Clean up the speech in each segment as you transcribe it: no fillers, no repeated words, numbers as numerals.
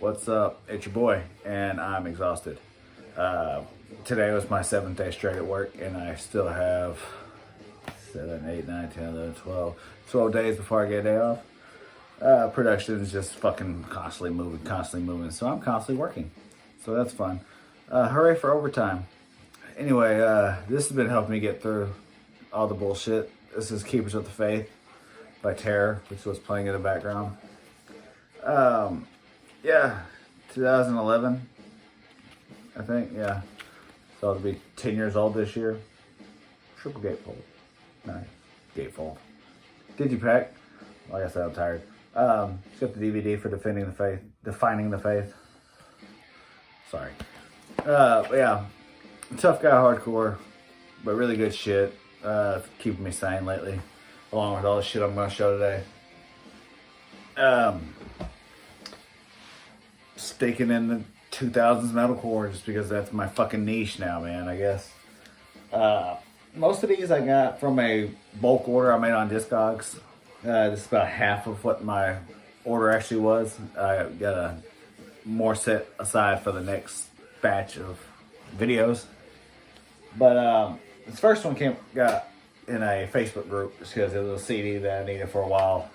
What's up? It's your boy, and I'm exhausted. Today was my 7th day straight at work, and I still have 7, 8, 9, 10, 11, 12 days before I get a day off. Production is just fucking constantly moving, so I'm constantly working. So that's fun. Hooray for overtime. Anyway, this has been helping me get through all the bullshit. This is Keepers of the Faith by Terror, which was playing in the background. Yeah, 2011, I think, yeah. So I'll be 10 years old this year. Triple gatefold. Nice. Gatefold. Digipack. Like I said, I'm tired. It's got the DVD for Defining the Faith. Sorry. Yeah. Tough guy hardcore, but really good shit. Keeping me sane lately, along with all the shit I'm going to show today. Sticking in the 2000s metalcore just because that's my fucking niche now, man, I guess. Most of these I got from a bulk order I made on Discogs. This is about half of what my order actually was. I got a more set aside for the next batch of videos. But this first one got in a Facebook group just because it was a CD that I needed for a while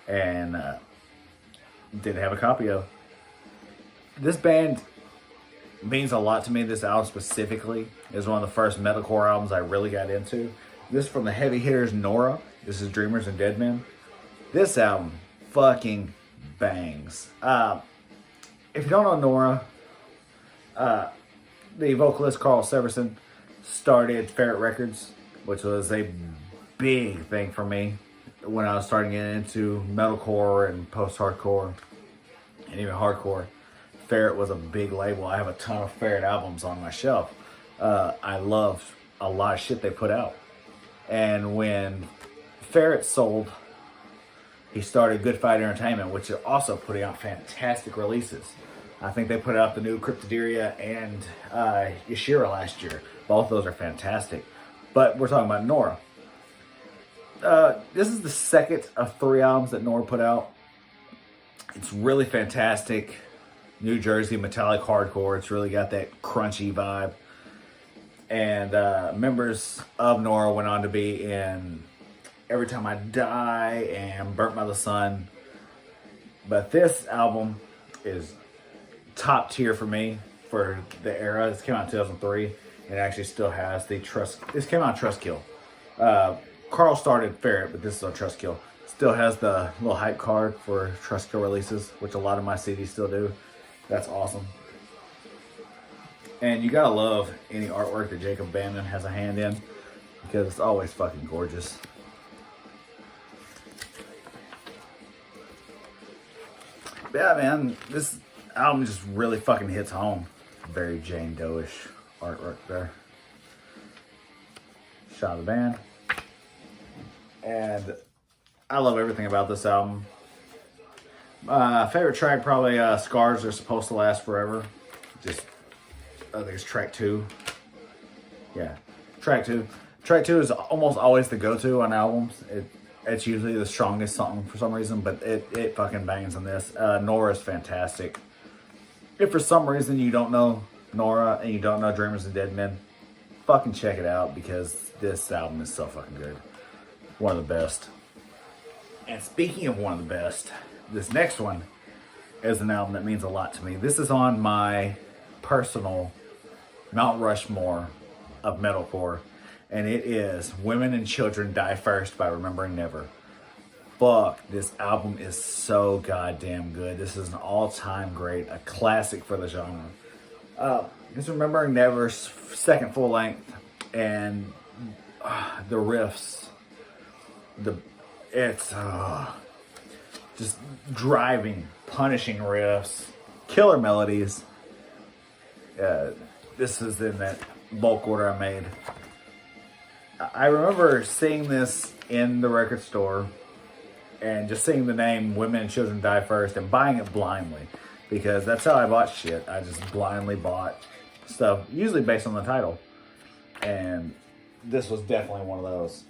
and didn't have a copy of. This band means a lot to me. This album specifically is one of the first metalcore albums I really got into. This is from the heavy hitters Nora. This is Dreamers and Dead Men. This album fucking bangs. If you don't know Nora, the vocalist Carl Severson started Ferret Records, which was a big thing for me when I was starting to get into metalcore and post-hardcore and even hardcore. Ferret was a big label. I have a ton of Ferret albums on my shelf. I love a lot of shit they put out. And when Ferret sold, he started Good Fight Entertainment, which are also putting out fantastic releases. I think they put out the new Cryptoderia and Yashira last year. Both of those are fantastic. But we're talking about Nora. This is the second of 3 albums that Nora put out. It's really fantastic. New Jersey metallic hardcore. It's really got that crunchy vibe. And members of Nora went on to be in Every Time I Die and Burnt by the Sun. But this album is top tier for me for the era. This came out in 2003. It actually still has the Trust. This came out on Trustkill. Carl started Ferret, but this is on Trustkill. Still has the little hype card for Trustkill releases, which a lot of my CDs still do. That's awesome. And you gotta love any artwork that Jacob Bannon has a hand in because it's always fucking gorgeous. Yeah, man, this album just really fucking hits home. Very Jane Doe-ish artwork there. Shot of the band. And I love everything about this album. Favorite track, probably Scars Are Supposed to Last Forever. Just, I think it's track 2. Yeah, track 2. Track 2 is almost always the go-to on albums. It's usually the strongest song for some reason, but it fucking bangs on this. Nora is fantastic. If for some reason you don't know Nora and you don't know Dreamers and Dead Men, fucking check it out because this album is so fucking good. One of the best. And speaking of one of the best, this next one is an album that means a lot to me. This is on my personal Mount Rushmore of metalcore, and it is Women and Children Die First by Remembering Never. Fuck, this album is so goddamn good. This is an all-time great, a classic for the genre. It's Remembering Never's second full length, and the riffs, it's just driving, punishing riffs, killer melodies. This is in that bulk order I made. I remember seeing this in the record store and just seeing the name Women and Children Die First and buying it blindly because that's how I bought shit. I just blindly bought stuff, usually based on the title. And this was definitely one of those.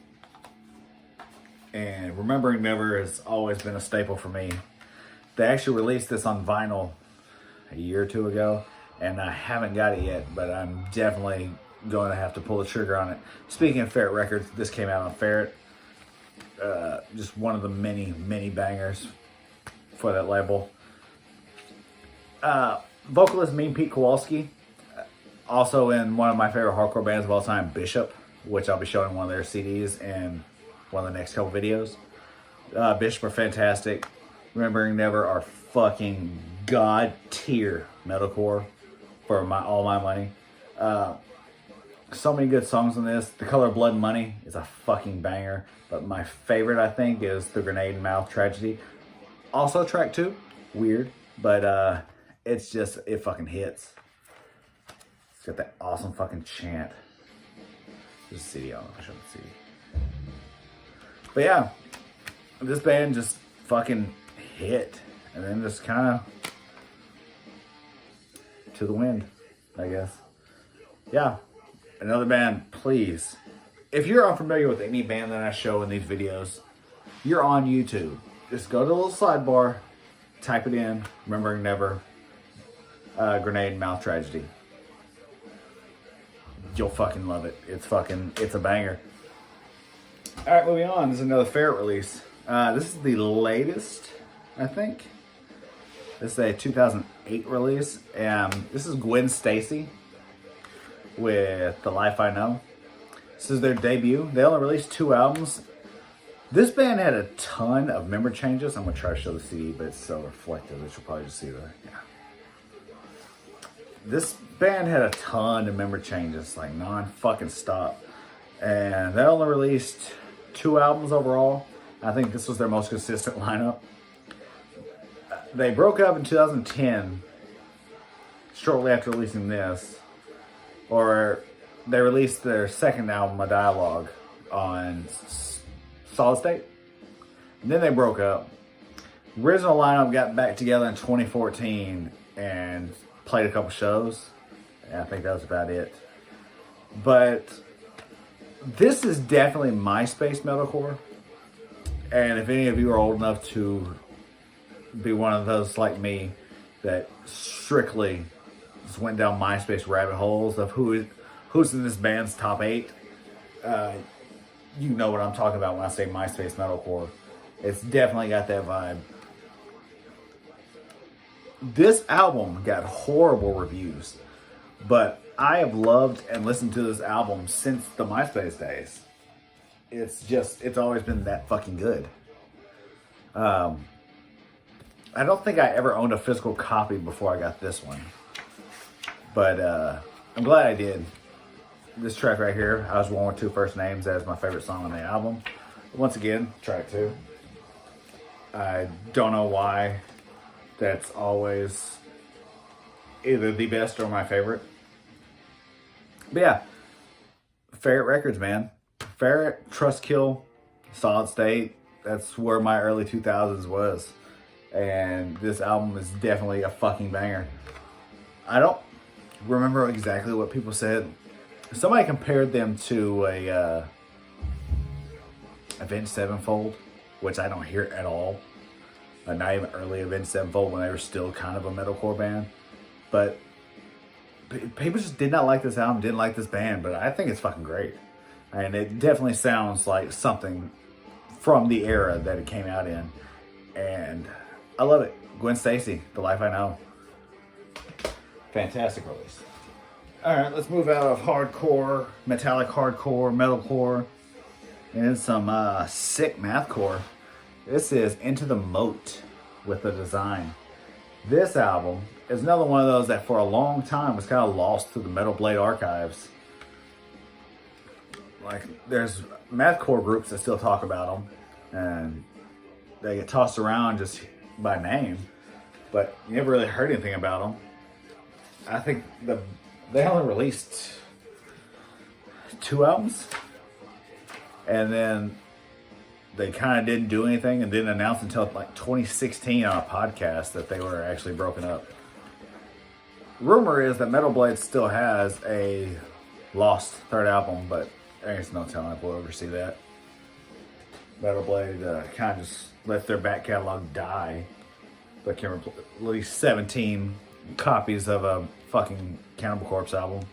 And Remembering Never has always been a staple for me. They actually released this on vinyl a year or two ago, and I haven't got it yet, but I'm definitely going to have to pull the trigger on it. Speaking of Ferret Records, this came out on Ferret. Just one of the many bangers for that label. Vocalist Mean Pete Kowalski, also in one of my favorite hardcore bands of all time, Bishop, which I'll be showing one of their CDs in one of the next couple videos. Bishop are fantastic. Remembering Never are fucking god tier metalcore for all my money. So many good songs on this. The Color of Blood and Money is a fucking banger, but my favorite, I think, is The Grenade and Mouth Tragedy. Also track 2, weird, but it's just, it fucking hits. It's got that awesome fucking chant. There's a CD on it, I shouldn't see. But yeah, this band just fucking hit, and then just kind of to the wind, I guess. Yeah, another band, please. If you're unfamiliar with any band that I show in these videos, you're on YouTube. Just go to the little sidebar, type it in, Remembering Never, Grenade and Mouth Tragedy. You'll fucking love it. It's a banger. Alright, moving on. This is another Ferret release. This is the latest, I think. This is a 2008 release. This is Gwen Stacy with The Life I Know. This is their debut. They only released 2 albums. This band had a ton of member changes. I'm going to try to show the CD, but it's so reflective that you'll probably just see the... Yeah. This band had a ton of member changes, like non-fucking stop. And they only released 2 albums overall. I think this was their most consistent lineup. They broke up in 2010, shortly after releasing this. Or they released their second album, A Dialogue, on Solid State. And then they broke up. Original lineup got back together in 2014 and played a couple shows. And I think that was about it. But this is definitely MySpace metalcore. And if any of you are old enough to be one of those like me that strictly just went down MySpace rabbit holes of who's in this band's top 8, you know what I'm talking about when I say MySpace metalcore. It's definitely got that vibe. This album got horrible reviews, but I have loved and listened to this album since the MySpace days. It's always been that fucking good. I don't think I ever owned a physical copy before I got this one, but I'm glad I did. This track right here, I Was Born With Two First Names, as my favorite song on the album. Once again, track 2. I don't know why that's always either the best or my favorite. But yeah, Ferret Records, man. Ferret, Trustkill, Solid State. That's where my early 2000s was. And this album is definitely a fucking banger. I don't remember exactly what people said. Somebody compared them to a Avenged Sevenfold, which I don't hear at all. Not even early Avenged Sevenfold when they were still kind of a metalcore band. But people just did not like this album, didn't like this band, but I think it's fucking great. And it definitely sounds like something from the era that it came out in. And I love it. Gwen Stacy, The Life I Know. Fantastic release. Alright, let's move out of hardcore, metallic hardcore, metalcore, and some sick mathcore. This is Into the Moat with The Design. This album is another one of those that for a long time was kind of lost to the Metal Blade archives. Like, there's mathcore groups that still talk about them, and they get tossed around just by name, but you never really heard anything about them. I think they only released 2 albums, and then they kind of didn't do anything and didn't announce until like 2016 on a podcast that they were actually broken up. Rumor is that Metal Blade still has a lost 3rd album, but there's no telling if we'll ever see that. Metal Blade kind of just let their back catalog die, but can release 17 copies of a fucking Cannibal Corpse album.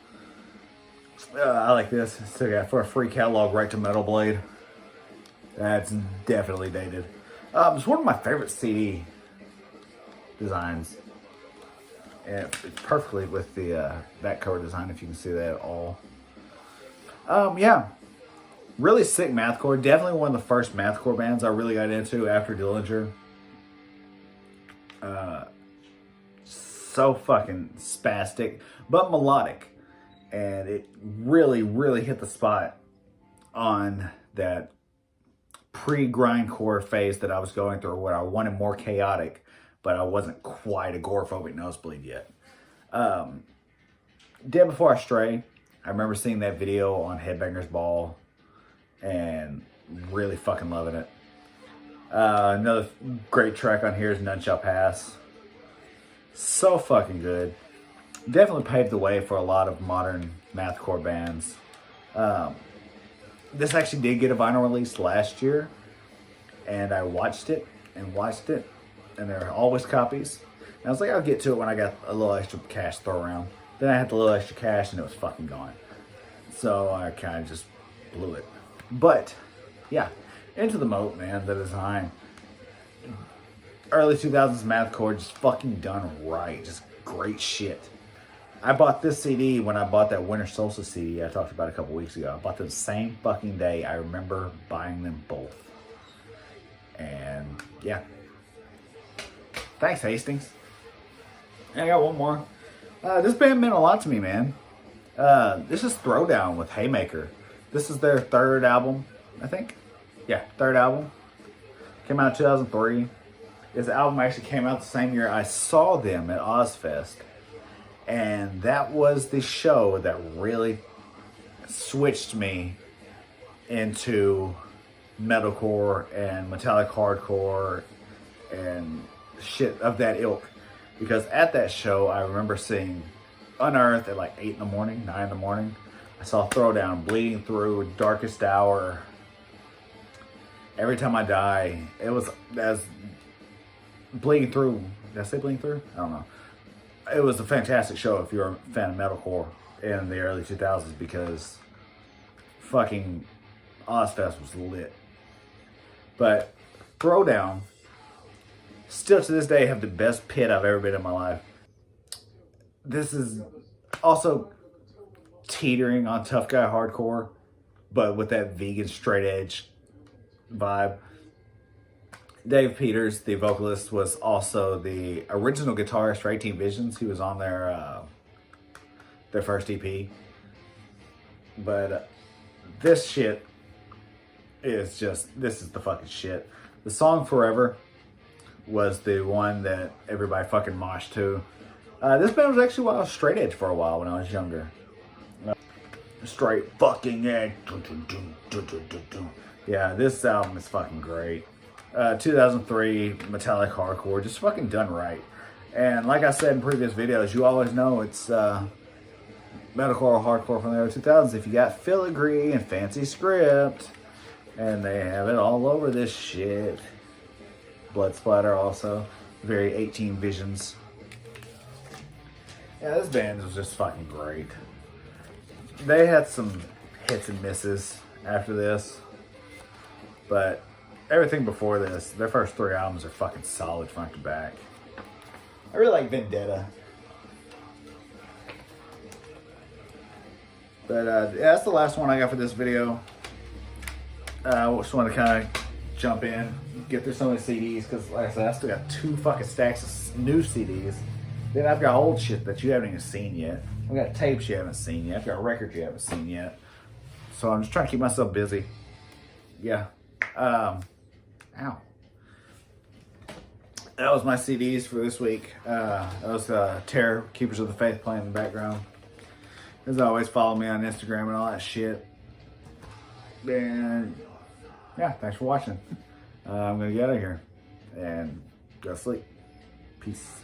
I like this. So yeah, for a free catalog right to Metal Blade. That's definitely dated. It's one of my favorite CD designs. And it fits perfectly with the back cover design, if you can see that at all. Yeah. Really sick mathcore. Definitely one of the first mathcore bands I really got into after Dillinger. So fucking spastic, but melodic. And it really, really hit the spot on that pre-grindcore phase that I was going through, where I wanted more chaotic, but I wasn't quite agoraphobic nosebleed yet. Dead Before I Stray, I remember seeing that video on Headbangers Ball and really fucking loving it. Another great track on here is None Shall Pass. So fucking good. Definitely paved the way for a lot of modern mathcore bands. This actually did get a vinyl release last year, and I watched it, and there are always copies. And I was like, I'll get to it when I got a little extra cash to throw around. Then I had the little extra cash, and it was fucking gone. So I kind of just blew it. But, yeah, Into the Moat, man, the design. Early 2000s mathcore, just fucking done right. Just great shit. I bought this CD when I bought that Winter Solstice CD I talked about a couple weeks ago. I bought them the same fucking day. I remember buying them both. And, yeah. Thanks, Hastings. And I got one more. This band meant a lot to me, man. This is Throwdown with Haymaker. This is their third album, I think. Yeah, third album. Came out in 2003. This album actually came out the same year I saw them at Ozfest. And that was the show that really switched me into metalcore and metallic hardcore and shit of that ilk. Because at that show, I remember seeing Unearth at like 8 in the morning, 9 in the morning. I saw Throwdown, Bleeding Through, Darkest Hour, Every Time I Die. It was as Bleeding Through. Did I say Bleeding Through? I don't know. It was a fantastic show if you're a fan of metalcore in the early 2000s, because fucking Ozfest was lit. But Throwdown, still to this day, have the best pit I've ever been in my life. This is also teetering on tough guy hardcore, but with that vegan straight edge vibe. Dave Peters, the vocalist, was also the original guitarist for 18 Visions. He was on their first EP. But this shit is just, this is the fucking shit. The song Forever was the one that everybody fucking moshed to. This band was actually straight edge for a while when I was younger. Straight fucking edge. Yeah, this album is fucking great. 2003 metallic hardcore, just fucking done right. And like I said in previous videos, you always know it's metalcore or hardcore from the early 2000s if you got filigree and fancy script. And they have it all over this shit. Blood splatter also. Very 18 Visions. Yeah, this band was just fucking great. They had some hits and misses after this. But everything before this, their first 3 albums are fucking solid front to back. I really like Vendetta. But yeah, that's the last one I got for this video. I just want to kind of jump in, get through some of the CDs, because like I said, I still got 2 fucking stacks of new CDs. Then I've got old shit that you haven't even seen yet. I've got tapes you haven't seen yet. I've got records you haven't seen yet. So I'm just trying to keep myself busy. Yeah. Ow. That was my CDs for this week. That was Terror, Keepers of the Faith playing in the background. As always, follow me on Instagram and all that shit. And yeah, thanks for watching. I'm going to get out of here and go to sleep. Peace.